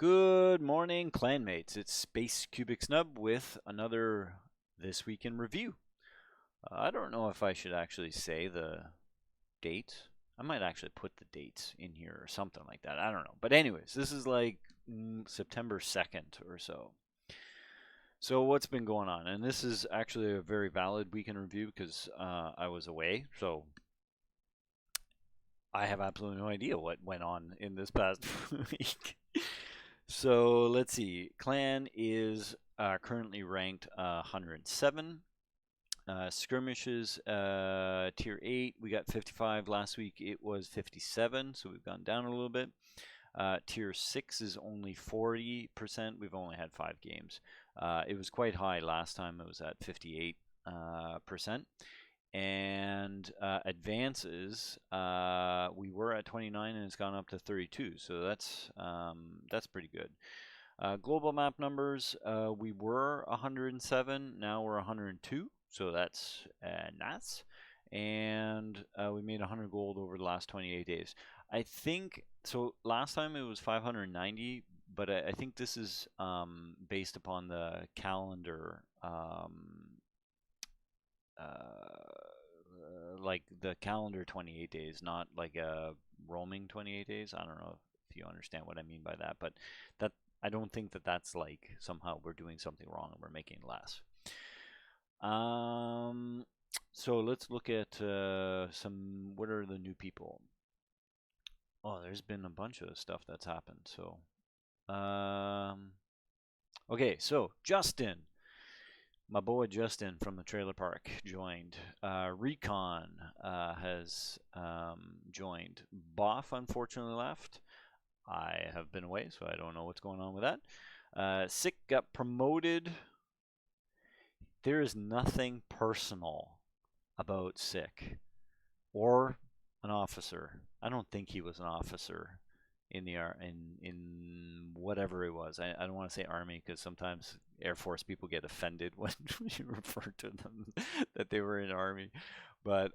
Good morning, clanmates. It's spacecubicnub with another This Week in Review. I don't know if I should actually say the date. I might actually put the dates in here or something like that. I don't know. But anyways, this is like September 2nd or so. So what's been going on? And this is actually a very valid week in review because I was away. So I have absolutely no idea what went on in this past week. So let's see. Clan is currently ranked 107. Skirmishes, tier 8, we got 55. Last week it was 57, so we've gone down a little bit. Tier 6 is only 40%. We've only had 5 games. It was quite high last time. It was at 58%. And advances, we were at 29 and it's gone up to 32, so that's pretty good. Global map numbers, we were 107, now we're 102, so that's nice. And we made 100 gold over the last 28 days. I think so. Last time it was 590, but I think this is based upon the calendar. Like the calendar 28 days, not like a roaming 28 days. I don't know if you understand what I mean by that, but that I don't think that that's like somehow we're doing something wrong and we're making less. So let's look at what are the new people? Oh, there's been a bunch of stuff that's happened. So, okay, so Justin. My boy Justin from the trailer park joined. Recon has joined. Boff unfortunately left. I have been away, so I don't know what's going on with that. Sick got promoted. There is nothing personal about Sick or an officer. I don't think he was an officer in the in whatever it was. I don't want to say army because sometimes Air Force people get offended when you refer to them that they were in army. But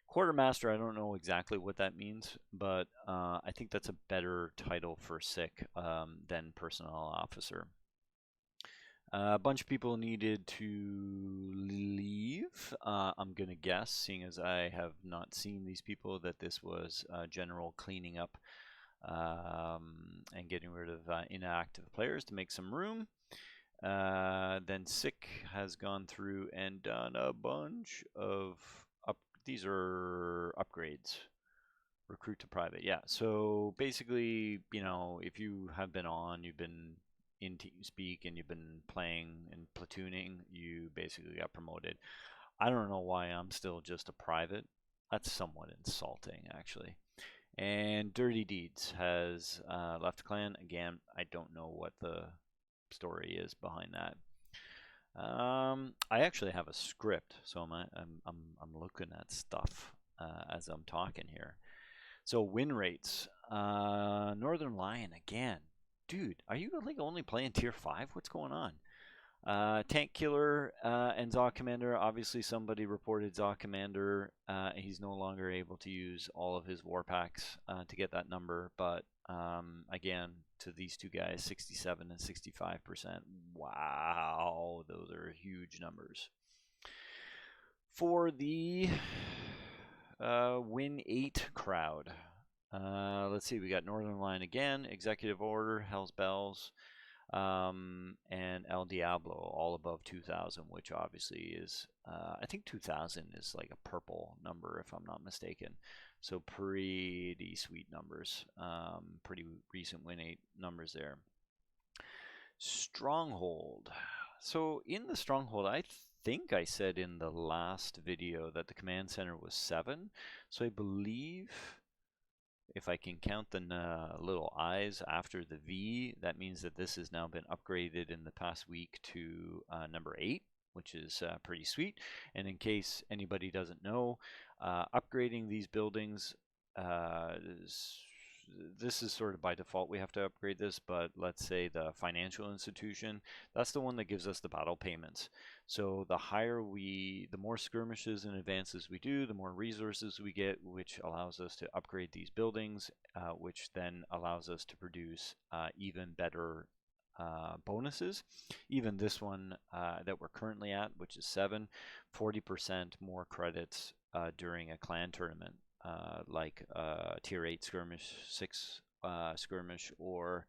quartermaster, I don't know exactly what that means, but I think that's a better title for sick than personnel officer. A bunch of people needed to leave. I'm going to guess, seeing as I have not seen these people, that this was general cleaning up and getting rid of inactive players to make some room. Then Sick has gone through and done a bunch of these are upgrades. Recruit to private, yeah. So basically, you know, if you have been on, you've been in TeamSpeak and you've been playing and platooning, you basically got promoted. I don't know why I'm still just a private. That's somewhat insulting, actually. And Dirty Deeds has left the clan again. I don't know what the story is behind that. I actually have a script, so I'm looking at stuff as I'm talking here. So win rates, Northern Lion again. Dude, are you like only playing tier 5? What's going on? Tank Killer and Zaw Commander. Obviously, somebody reported Zaw Commander. He's no longer able to use all of his war packs to get that number. But again, to these two guys, 67 and 65%. Wow, those are huge numbers. For the Win 8 crowd. Let's see, we got Northern Line again, Executive Order, Hell's Bells, and El Diablo, all above 2,000, which obviously is, I think 2,000 is like a purple number if I'm not mistaken. So pretty sweet numbers, pretty recent Win 8 numbers there. Stronghold. So in the Stronghold, I think I said in the last video that the command center was 7. So I believe if I can count the little I's after the V, that means that this has now been upgraded in the past week to number 8, which is pretty sweet. And in case anybody doesn't know, upgrading these buildings is this is sort of by default we have to upgrade this, but let's say the financial institution, that's the one that gives us the battle payments. So the more skirmishes and advances we do, the more resources we get, which allows us to upgrade these buildings, which then allows us to produce even better bonuses. Even this one that we're currently at, which is 7, 40% more credits during a clan tournament, like tier 8 skirmish, 6 skirmish, or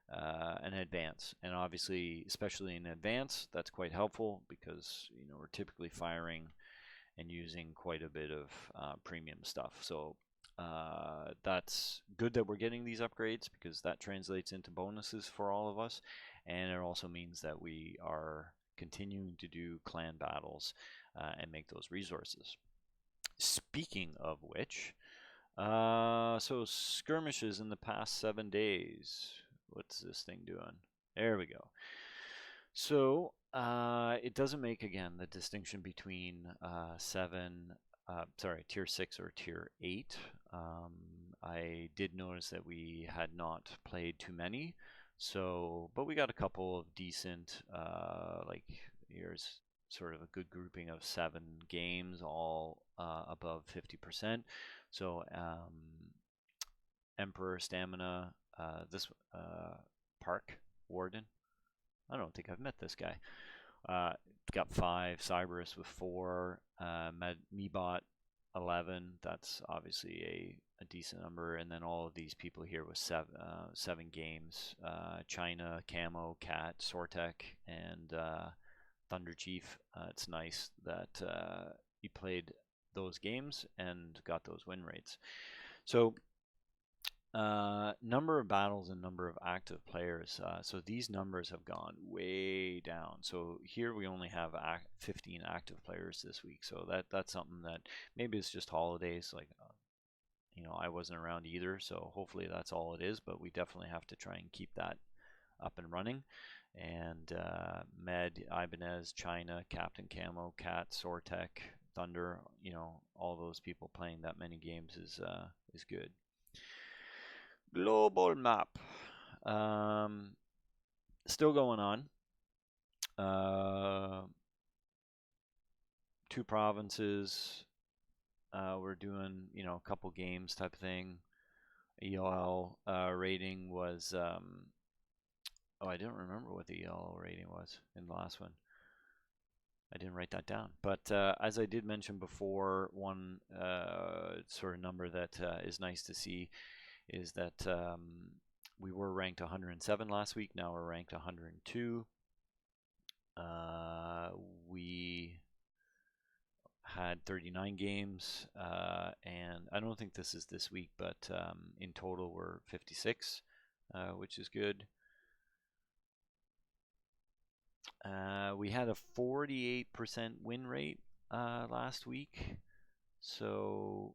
an advance. And obviously, especially in advance, that's quite helpful because we're typically firing and using quite a bit of premium stuff. So that's good that we're getting these upgrades because that translates into bonuses for all of us, and it also means that we are continuing to do clan battles and make those resources. Speaking of which, so skirmishes in the past 7 days. What's this thing doing? There we go. So it doesn't make, again, the distinction between tier 6 or tier 8. I did notice that we had not played too many, but we got a couple of decent, like here's sort of a good grouping of 7 games, all above 50%. So Emperor Stamina, this Park Warden, I don't think I've met this guy. Got 5, Cyberus with 4, Mebot 11. That's obviously a decent number, and then all of these people here with 7 games. China, Camo, Cat, Sortek, and Thunder Chief. It's nice that he played those games and got those win rates. So number of battles and number of active players. So these numbers have gone way down. So here we only have 15 active players this week. So that's something that maybe it's just holidays. Like, I wasn't around either. So hopefully that's all it is. But we definitely have to try and keep that up and running. And Med, Ibanez, China, Captain Camo, Cat, Sortek, Thunder. All those people playing that many games is good. Global map. Still going on. 2 provinces. We're doing, a couple games type of thing. ELL rating was, I didn't remember what the ELL rating was in the last one. I didn't write that down. But as I did mention before, one sort of number that is nice to see is that we were ranked 107 last week. Now we're ranked 102. We had 39 games, and I don't think this is this week, but in total we're 56, which is good. We had a 48% win rate last week, so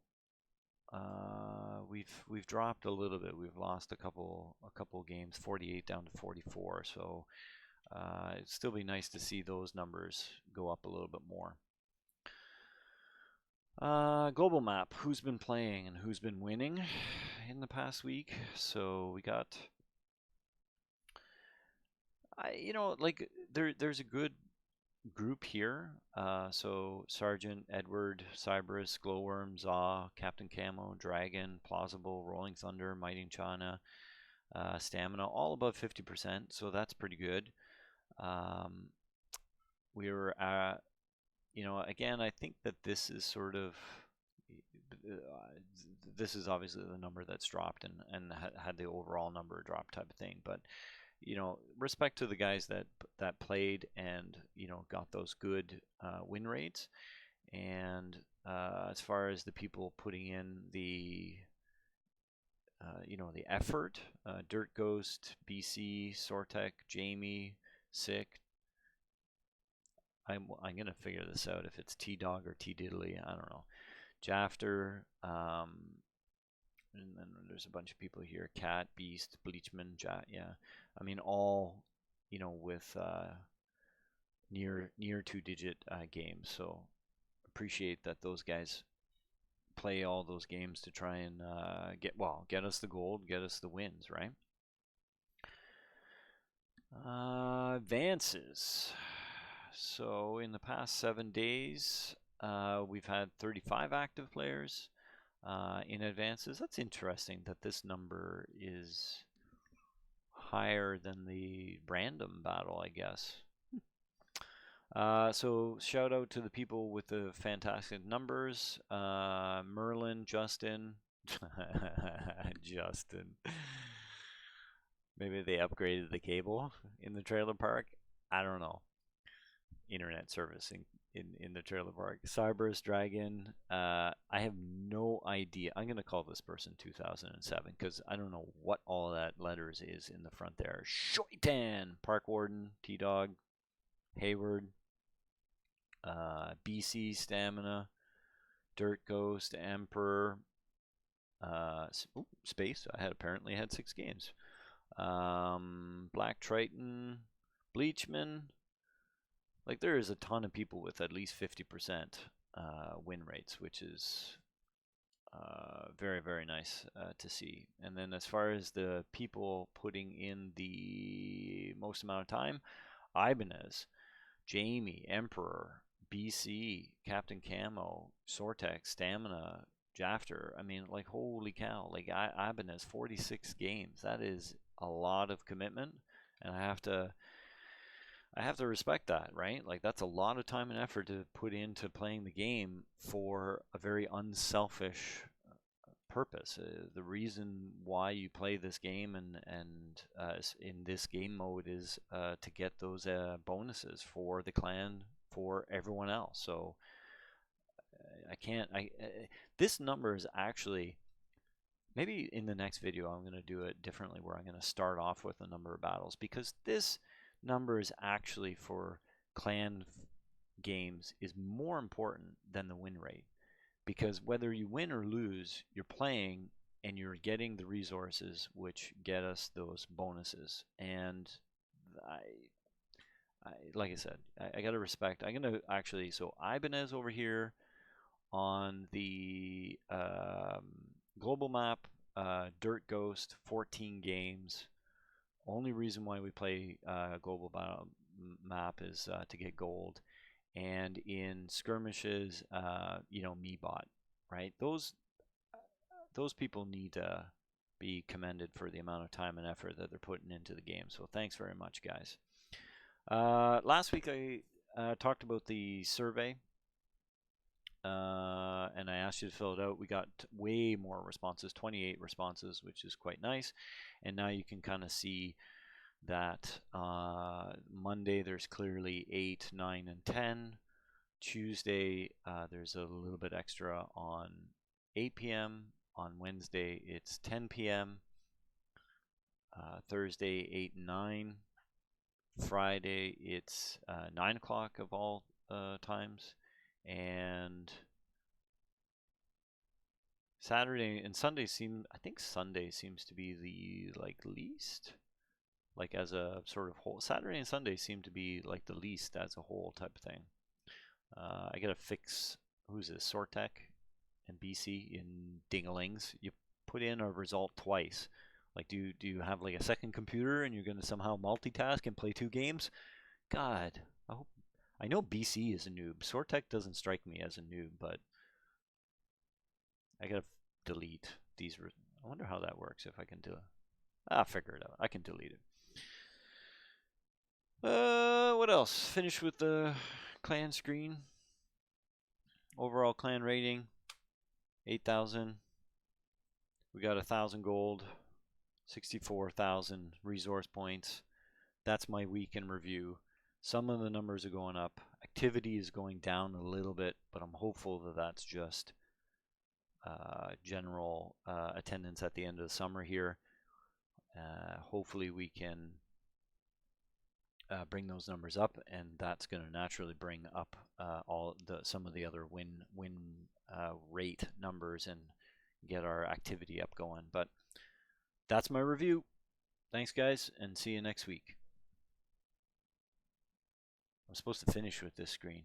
we've dropped a little bit. We've lost a couple games, 48 down to 44. So it'd still be nice to see those numbers go up a little bit more. Global map, who's been playing and who's been winning in the past week. So we got, there's a good group here. So Sergeant, Edward, Cyberus, Glowworm, Zaw, Captain Camo, Dragon, Plausible, Rolling Thunder, Mighty China, Stamina, all above 50%. So that's pretty good. We were at, again, I think that this is sort of, this is obviously the number that's dropped and had the overall number drop type of thing. But respect to the guys that played and got those good win rates. And as far as the people putting in the the effort, Dirt Ghost, BC, Sortek, Jamie, Sick. I'm gonna figure this out if it's T Dog or T Diddley. I don't know. Jafter. And then there's a bunch of people here: Cat, Beast, Bleachman, yeah. I mean, all with near 2-digit games. So appreciate that those guys play all those games to try and get us the gold, get us the wins, right? Advances. So in the past 7 days, we've had 35 active players in advances. That's interesting that this number is higher than the random battle, I guess. So shout out to the people with the fantastic numbers. Merlin, Justin. Justin. Maybe they upgraded the cable in the trailer park. I don't know. Internet service in the trailer park. Cyberus Dragon. I have no idea. I'm going to call this person 2007 because I don't know what all that letters is in the front there. Shoitan. Park Warden. T-Dog. Hayward. BC Stamina. Dirt Ghost. Emperor. Space. I apparently had 6 games. Black Triton, Bleachman. Like there is a ton of people with at least 50% win rates, which is very, very nice to see. And then as far as the people putting in the most amount of time, Ibanez, Jamie, Emperor, BC, Captain Camo, Sortex, Stamina, Jafter. I mean, like, holy cow. Like, Ibanez, 46 games. That is a lot of commitment, and I have to respect that, right? Like that's a lot of time and effort to put into playing the game for a very unselfish purpose. The reason why you play this game and in this game mode is to get those bonuses for the clan, for everyone else. So this number is actually, maybe in the next video I'm going to do it differently, where I'm going to start off with a number of battles, because this number is actually for clan games is more important than the win rate, because whether you win or lose, you're playing and you're getting the resources which get us those bonuses. And like I said, I got to respect. I'm going to actually, so Ibanez over here on the global map, Dirt Ghost, 14 games. Only reason why we play global map is to get gold. And in skirmishes, me-bot, right? Those people need to be commended for the amount of time and effort that they're putting into the game. So thanks very much, guys. Last week I talked about the survey. And I asked you to fill it out. We got way more responses, 28 responses, which is quite nice. And now you can kind of see that Monday there's clearly 8, 9, and 10. Tuesday there's a little bit extra on 8 p.m. On Wednesday it's 10 p.m. Thursday 8 and 9. Friday it's 9 o'clock of all times. And Saturday and Sunday I think Sunday seems to be the least, like as a sort of whole. Saturday and Sunday seem to be like the least as a whole type of thing. I gotta fix, who's this, Sortec and BC in Dingalings. You put in a result twice. Like, do you have like a second computer and you're gonna somehow multitask and play 2 games? God, I know BC is a noob. Sortec doesn't strike me as a noob, but I gotta delete these. I wonder how that works, if I can do it. I'll figure it out. I can delete it. What else? Finish with the clan screen. Overall clan rating, 8,000. We got 1,000 gold, 64,000 resource points. That's my week in review. Some of the numbers are going up. Activity is going down a little bit, but I'm hopeful that that's just general attendance at the end of the summer here. Hopefully we can bring those numbers up, and that's going to naturally bring up some of the other win rate numbers and get our activity up going. But that's my review. Thanks, guys, and see you next week. I'm supposed to finish with this screen.